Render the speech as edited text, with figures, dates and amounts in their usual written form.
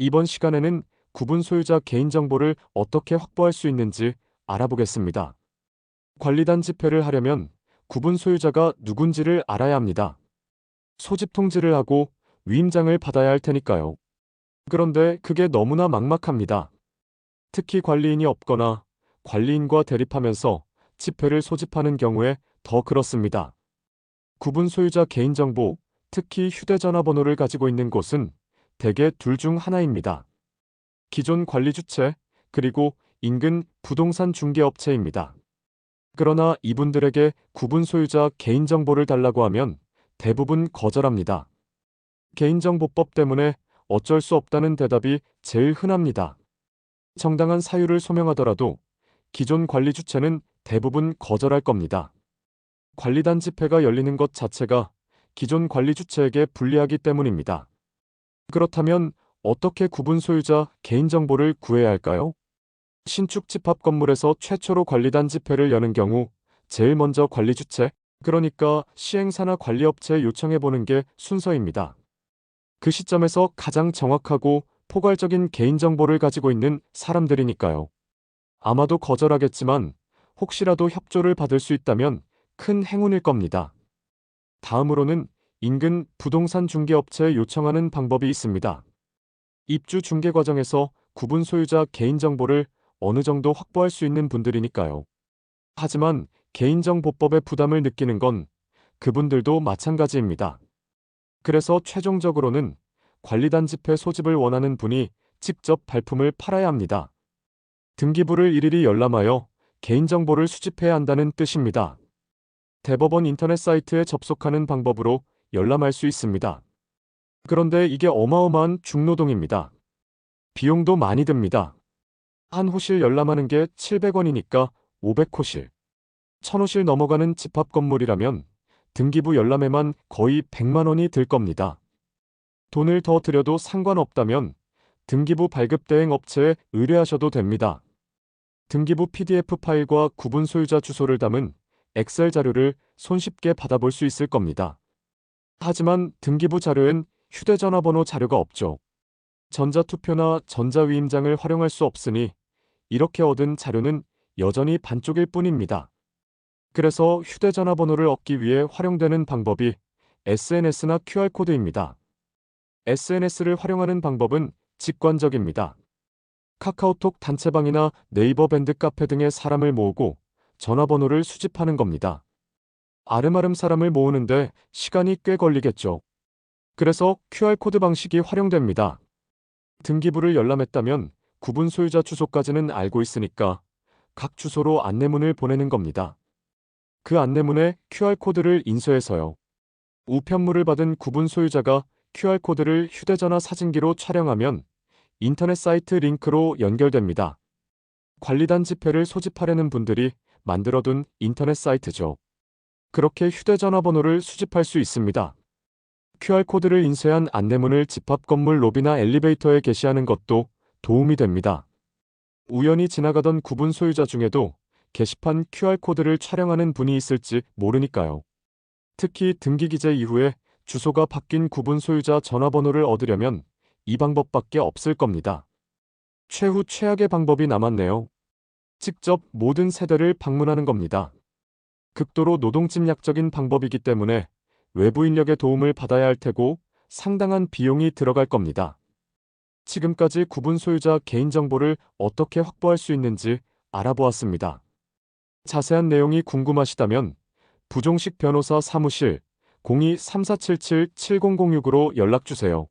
이번 시간에는 구분 소유자 개인정보를 어떻게 확보할 수 있는지 알아보겠습니다. 관리단 집회를 하려면 구분 소유자가 누군지를 알아야 합니다. 소집 통지를 하고 위임장을 받아야 할 테니까요. 그런데 그게 너무나 막막합니다. 특히 관리인이 없거나 관리인과 대립하면서 집회를 소집하는 경우에 더 그렇습니다. 구분 소유자 개인정보, 특히 휴대전화 번호를 가지고 있는 곳은 대개 둘 중 하나입니다. 기존 관리 주체, 그리고 인근 부동산 중개업체입니다. 그러나 이분들에게 구분 소유자 개인정보를 달라고 하면 대부분 거절합니다. 개인정보법 때문에 어쩔 수 없다는 대답이 제일 흔합니다. 정당한 사유를 소명하더라도 기존 관리 주체는 대부분 거절할 겁니다. 관리단 집회가 열리는 것 자체가 기존 관리 주체에게 불리하기 때문입니다. 그렇다면 어떻게 구분 소유자 개인정보를 구해야 할까요? 신축 집합 건물에서 최초로 관리단 집회를 여는 경우 제일 먼저 관리 주체, 그러니까 시행사나 관리업체에 요청해 보는 게 순서입니다. 그 시점에서 가장 정확하고 포괄적인 개인정보를 가지고 있는 사람들이니까요. 아마도 거절하겠지만 혹시라도 협조를 받을 수 있다면 큰 행운일 겁니다. 다음으로는 인근 부동산 중개업체에 요청하는 방법이 있습니다. 입주 중개 과정에서 구분 소유자 개인정보를 어느 정도 확보할 수 있는 분들이니까요. 하지만 개인정보법의 부담을 느끼는 건 그분들도 마찬가지입니다. 그래서 최종적으로는 관리단 집회 소집을 원하는 분이 직접 발품을 팔아야 합니다. 등기부를 일일이 열람하여 개인정보를 수집해야 한다는 뜻입니다. 대법원 인터넷 사이트에 접속하는 방법으로 열람할 수 있습니다. 그런데 이게 어마어마한 중노동입니다. 비용도 많이 듭니다. 한 호실 열람하는 게 700원이니까 500호실. 1000호실 넘어가는 집합 건물이라면 등기부 열람에만 거의 100만 원이 들 겁니다. 돈을 더 들여도 상관없다면 등기부 발급 대행 업체에 의뢰하셔도 됩니다. 등기부 PDF 파일과 구분 소유자 주소를 담은 엑셀 자료를 손쉽게 받아볼 수 있을 겁니다. 하지만 등기부 자료엔 휴대전화 번호 자료가 없죠. 전자투표나 전자위임장을 활용할 수 없으니 이렇게 얻은 자료는 여전히 반쪽일 뿐입니다. 그래서 휴대전화 번호를 얻기 위해 활용되는 방법이 SNS나 QR코드입니다. SNS를 활용하는 방법은 직관적입니다. 카카오톡 단체방이나 네이버 밴드 카페 등의 사람을 모으고 전화번호를 수집하는 겁니다. 아름아름 사람을 모으는데 시간이 꽤 걸리겠죠. 그래서 QR코드 방식이 활용됩니다. 등기부를 열람했다면 구분 소유자 주소까지는 알고 있으니까 각 주소로 안내문을 보내는 겁니다. 그 안내문에 QR코드를 인쇄해서요. 우편물을 받은 구분 소유자가 QR코드를 휴대전화 사진기로 촬영하면 인터넷 사이트 링크로 연결됩니다. 관리단 집회를 소집하려는 분들이 만들어둔 인터넷 사이트죠. 그렇게 휴대전화 번호를 수집할 수 있습니다. QR코드를 인쇄한 안내문을 집합 건물 로비나 엘리베이터에 게시하는 것도 도움이 됩니다. 우연히 지나가던 구분 소유자 중에도 게시판 QR코드를 촬영하는 분이 있을지 모르니까요. 특히 등기 기재 이후에 주소가 바뀐 구분 소유자 전화번호를 얻으려면 이 방법밖에 없을 겁니다. 최후 최악의 방법이 남았네요. 직접 모든 세대를 방문하는 겁니다. 극도로 노동집약적인 방법이기 때문에 외부 인력의 도움을 받아야 할 테고 상당한 비용이 들어갈 겁니다. 지금까지 구분 소유자 개인정보를 어떻게 확보할 수 있는지 알아보았습니다. 자세한 내용이 궁금하시다면 부종식 변호사 사무실 02-3477-7006으로 연락주세요.